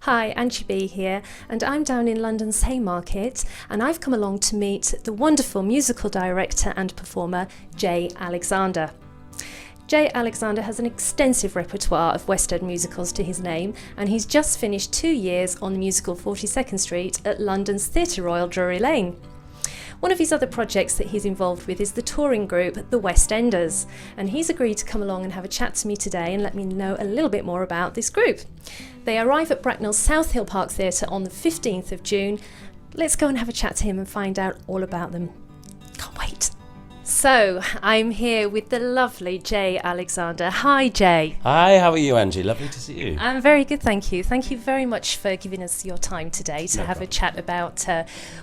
Hi, Angie B here, and I'm down in London's Haymarket, and I've come along to meet the wonderful musical director and performer, Jae Alexander. Jae Alexander has an extensive repertoire of West End musicals to his name, and he's just finished 2 years on the musical 42nd Street at London's Theatre Royal Drury Lane. One of his other projects that he's involved with is the touring group, the WestEnders, and he's agreed to come along and have a chat to me today and let me know a little bit more about this group. They arrive at Bracknell's South Hill Park Theatre on the 15th of June. Let's go and have a chat to him and find out all about them. Can't wait. So, I'm here with the lovely Jae Alexander. Hi, Jae. Hi, how are you, Angie? Lovely to see you. I'm very good, thank you. Thank you very much for giving us your time today to have a chat about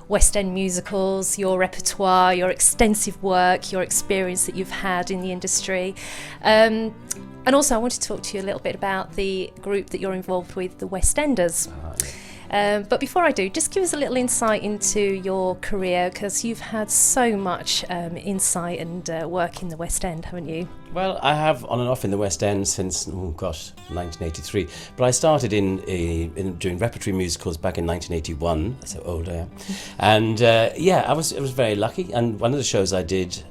West End musicals, your repertoire, your extensive work, your experience that you've had in the industry. And also, I want to talk to you a little bit about the group that you're involved with, the WestEnders. But before I do, just give us a little insight into your career, because you've had so much insight and work in the West End, haven't you? Well, I have on and off in the West End since, 1983. But I started in doing repertory musicals back in 1981. That's how old I am. And I was very lucky. And one of the shows I did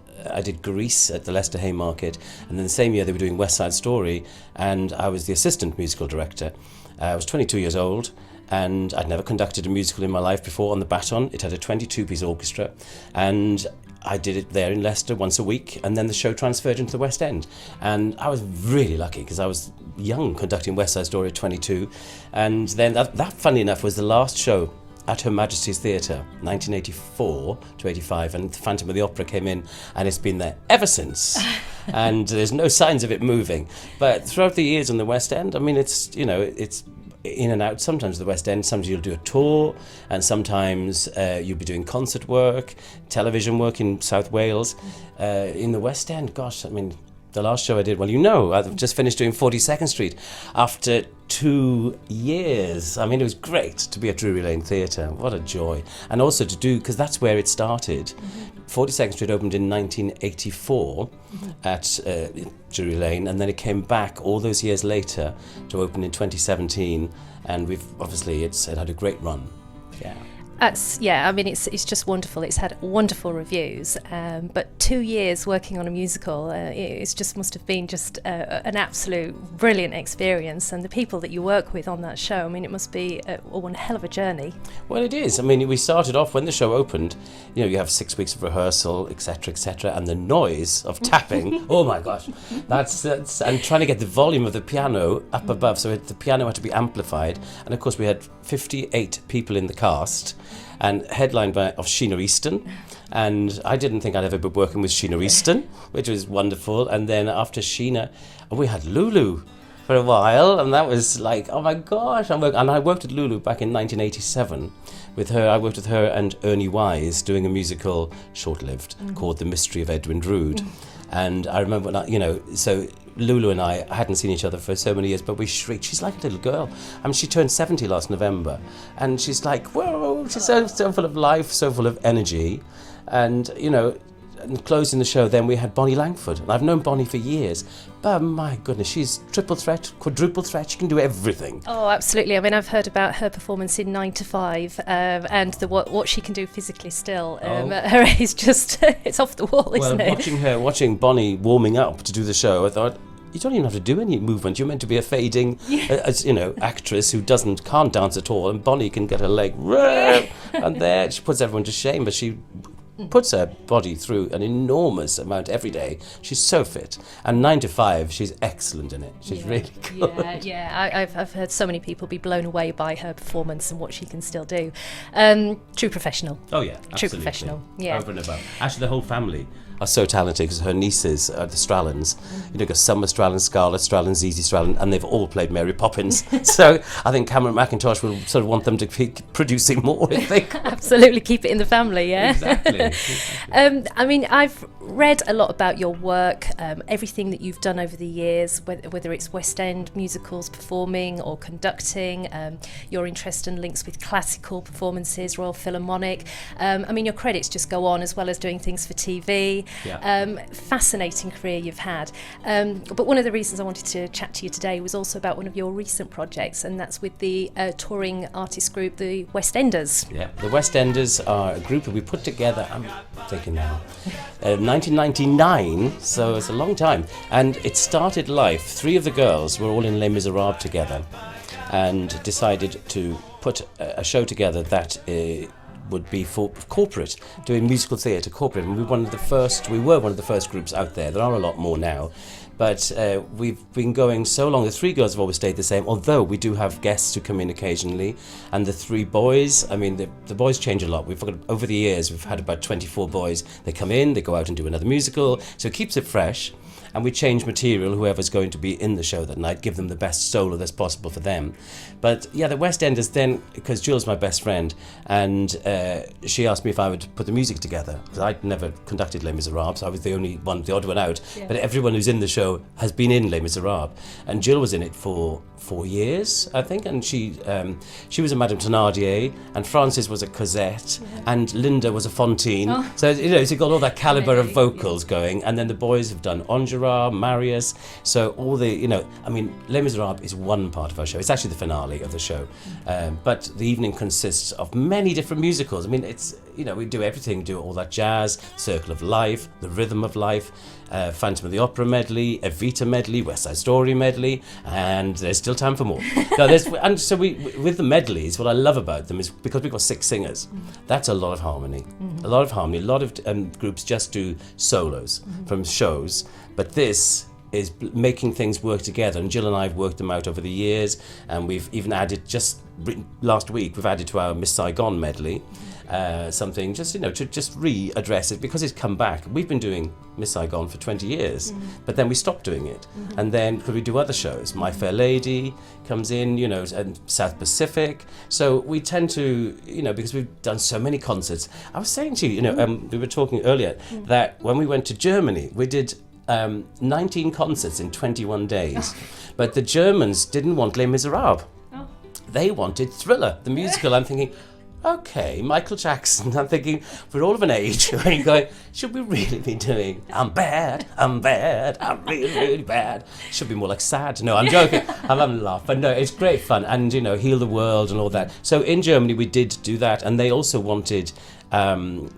Grease at the Leicester Haymarket, and then the same year they were doing West Side Story, and I was the assistant musical director. I was 22 years old, and I'd never conducted a musical in my life before on the baton. It had a 22-piece orchestra, and I did it there in Leicester once a week, and then the show transferred into the West End. And I was really lucky because I was young conducting West Side Story at 22, and then that funny enough, was the last show at Her Majesty's Theatre, 1984 to 85, and Phantom of the Opera came in, and it's been there ever since. And there's no signs of it moving. But throughout the years in the West End, I mean, it's in and out. Sometimes the West End, sometimes you'll do a tour, and sometimes you'll be doing concert work, television work in South Wales. In the West End, gosh, I mean, the last show I did, I've just finished doing 42nd Street after 2 years. I mean, it was great to be at Drury Lane Theatre. What a joy. And also to do, because that's where it started. 42nd Street opened in 1984 at Drury Lane, and then it came back all those years later to open in 2017. And it had a great run. Yeah. I mean, it's just wonderful. It's had wonderful reviews, but 2 years working on a musical, it just must have been just an absolute brilliant experience. And the people that you work with on that show, I mean, it must be one hell of a journey. Well, it is. I mean, we started off when the show opened. You have 6 weeks of rehearsal, etc., and the noise of tapping. Oh my gosh, that's and trying to get the volume of the piano up above. So the piano had to be amplified, and of course we had 58 people in the cast, and headlined of Sheena Easton. And I didn't think I'd ever be working with Sheena Easton, which was wonderful. And then after Sheena, we had Lulu for a while, and that was like, oh my gosh. And I worked at Lulu back in 1987 with her. I worked with her and Ernie Wise doing a musical, short-lived, called The Mystery of Edwin Drood. And I remember so Lulu and I hadn't seen each other for so many years, but we shrieked. She's like a little girl. I mean, she turned 70 last November, and she's like, whoa, she's so full of life, so full of energy. And, and closing the show, then we had Bonnie Langford. And I've known Bonnie for years, but my goodness, she's triple threat, quadruple threat. She can do everything. Oh, absolutely. I mean, I've heard about her performance in 9 to 5, and what she can do physically still. At her age, just it's off the wall, isn't it? Watching Bonnie warming up to do the show, I thought, you don't even have to do any movement. You're meant to be a fading, actress who can't dance at all, and Bonnie can get her leg, and there she puts everyone to shame. But she puts her body through an enormous amount every day. She's so fit. And 9 to 5, she's excellent in it. She's really good. I've heard so many people be blown away by her performance and what she can still do. True professional. Oh yeah, absolutely. True professional. Yeah. Over and above. Actually, the whole family are so talented, because her nieces are the Strallans. Got Summer Strallan, Scarlett Strallan, Zizi Strallan, and they've all played Mary Poppins. So I think Cameron McIntosh will sort of want them to keep producing more, I think. Absolutely, keep it in the family, yeah? Exactly. I mean, I've read a lot about your work, everything that you've done over the years, whether it's West End musicals, performing or conducting, your interest and links with classical performances, Royal Philharmonic. I mean, your credits just go on, as well as doing things for TV. actually. Yeah. Fascinating career you've had. But one of the reasons I wanted to chat to you today was also about one of your recent projects, and that's with the touring artist group, the WestEnders. Yeah, the WestEnders are a group that we put together, I'm thinking now, 1999, so it's a long time. And it started life. 3 of the girls were all in Les Miserables together and decided to put a show together that would be for corporate, doing musical theatre corporate. And we were one of the first groups out there. There are a lot more now. But we've been going so long. The 3 girls have always stayed the same, although we do have guests who come in occasionally. And the 3 boys, I mean, the boys change a lot. Over the years, we've had about 24 boys. They come in, they go out and do another musical, so it keeps it fresh. And we change material, whoever's going to be in the show that night, give them the best solo that's possible for them. But yeah, the WestEnders then, because Jill's my best friend, and she asked me if I would put the music together, because I'd never conducted Les Miserables. I was the only one, the odd one out. Yeah. But everyone who's in the show has been in Les Miserables. And Jill was in it for 4 years, I think, and she was a Madame Thénardier, and Frances was a Cosette, and Linda was a Fantine. Oh. So, so you got all that calibre of vocals going, and then the boys have done Enjolras, Marius, so all the, I mean, Les Miserables is one part of our show. It's actually the finale of the show, but the evening consists of many different musicals. I mean, it's, we do everything, do all that jazz, Circle of Life, The Rhythm of Life, Phantom of the Opera medley, Evita medley, West Side Story medley, and there's still time for more. And so with the medleys, what I love about them is because we've got 6 singers, that's a lot of harmony. A lot of harmony. A lot of groups just do solos from shows, but this is making things work together, and Jill and I have worked them out over the years, and we've even added, just last week, we've added to our Miss Saigon medley something just to just readdress it, because it's come back. We've been doing Miss Saigon for 20 years, but then we stopped doing it, and then could we do other shows? My Fair Lady comes in, and South Pacific. So we tend to, because we've done so many concerts. I was saying to you, we were talking earlier that when we went to Germany, we did 19 concerts in 21 days, but the Germans didn't want Les Miserables. Oh. They wanted Thriller, the musical. I'm thinking, okay, Michael Jackson. I'm thinking, we're all of an age where you're going, should we really be doing I'm bad, I'm really, really bad? Should be more like sad. No, I'm joking. I'm having a laugh. But no, it's great fun. And, Heal the World and all that. So in Germany, we did do that. And they also wanted I'm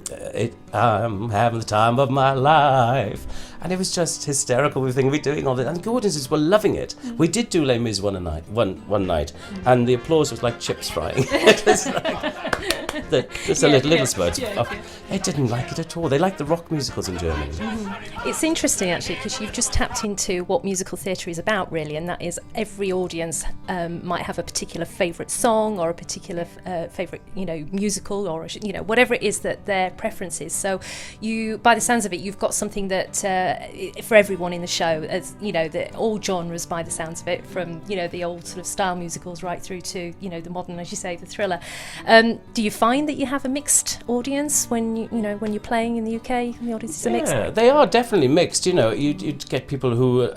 having the time of my life. And it was just hysterical. We were doing all that. And the audiences were loving it. We did do Les Mis one night. And the applause was like chips frying. It was like just a little spurt. They didn't like it at all. They like the rock musicals in Germany. It's interesting, actually, because you've just tapped into what musical theatre is about, really, and that is every audience might have a particular favourite song or a particular favourite, musical, or whatever it is that their preference is. So you, by the sounds of it, you've got something that for everyone in the show, as the all genres, by the sounds of it, from the old sort of style musicals right through to the modern, as you say, the thriller. Do you find that you have a mixed audience when when you're playing in the UK and the audience is a mixed? Yeah, they are definitely mixed. You'd get people who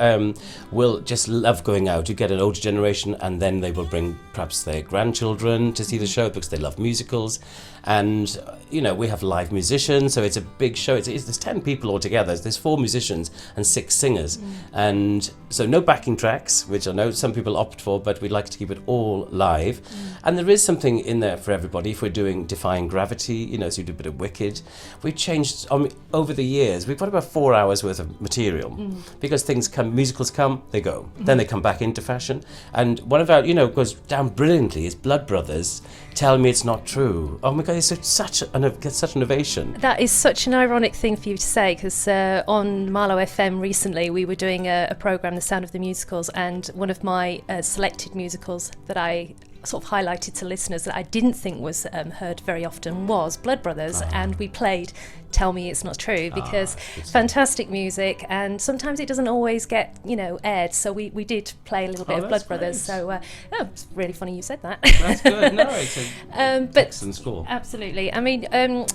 will just love going out. You get an older generation, and then they will bring perhaps their grandchildren to see the show because they love musicals. And we have live musicians, so it's a big show. There's 10 people altogether. There's 4 musicians and 6 singers, and so no backing tracks, which I know some people opt for, but we like to keep it all live. And there is something in there for everybody. If we're doing Defying Gravity, so you do a bit of Wicked. We've changed over the years. We've got about 4 hours worth of material because musicals come, they go, then they come back into fashion. And one of our, goes down brilliantly is Blood Brothers. Tell Me It's Not True. Oh my God, it's such an ovation. That is such an ironic thing for you to say, because on Marlow FM recently we were doing a programme, The Sound of the Musicals, and one of my selected musicals that I sort of highlighted to listeners that I didn't think was heard very often was Blood Brothers, and we played Tell Me It's Not True, because fantastic music, and sometimes it doesn't always get aired, so we did play a little bit of Blood Brothers. So it's really funny you said that. That's good. No, it's an excellent score. Absolutely. I mean,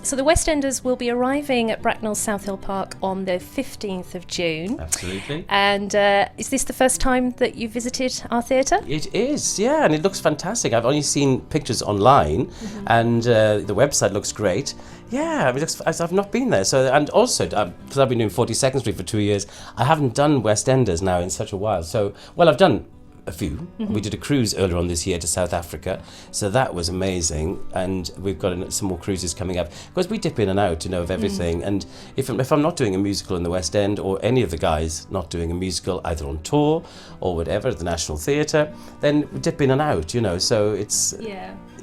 so the WestEnders will be arriving at Bracknell's South Hill Park on the 15th of June. Absolutely. And is this the first time that you visited our theatre? It is, yeah, and it looks fantastic. fantastic. I've only seen pictures online, and the website looks great. Yeah, I've not been there. So, and also, because I've been doing 42nd Street for 2 years, I haven't done WestEnders now in such a while. So, well, I've done a few. We did a cruise earlier on this year to South Africa, so that was amazing, and we've got some more cruises coming up, because we dip in and out, of everything. And if I'm not doing a musical in the West End, or any of the guys not doing a musical either on tour or whatever at the National Theatre, then we dip in and out, so it's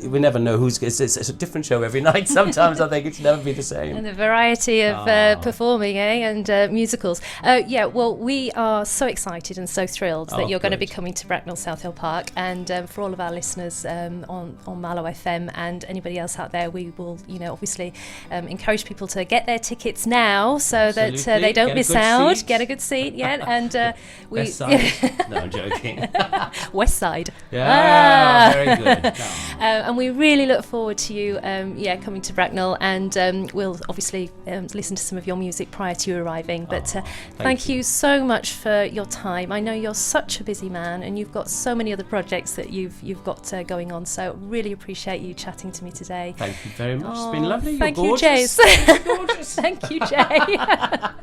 we never know it's a different show every night. Sometimes I think it's never be the same. And the variety of performing, and musicals. Well, we are so excited and so thrilled that you're going to be coming to Bracknell South Hill Park, and for all of our listeners on Mallow FM and anybody else out there, we will, obviously encourage people to get their tickets now, so that they don't miss out. Get a good seat, and West side. No, I'm joking. West side. Yeah, very good. And we really look forward to you, coming to Bracknell, and we'll obviously listen to some of your music prior to you arriving. But thank you so much for your time. I know you're such a busy man, and you've got so many other projects that you've got going on. So really appreciate you chatting to me today. Thank you very much. It's been lovely. Thank You're you, gorgeous. Jace. You're gorgeous. Thank you, Jae.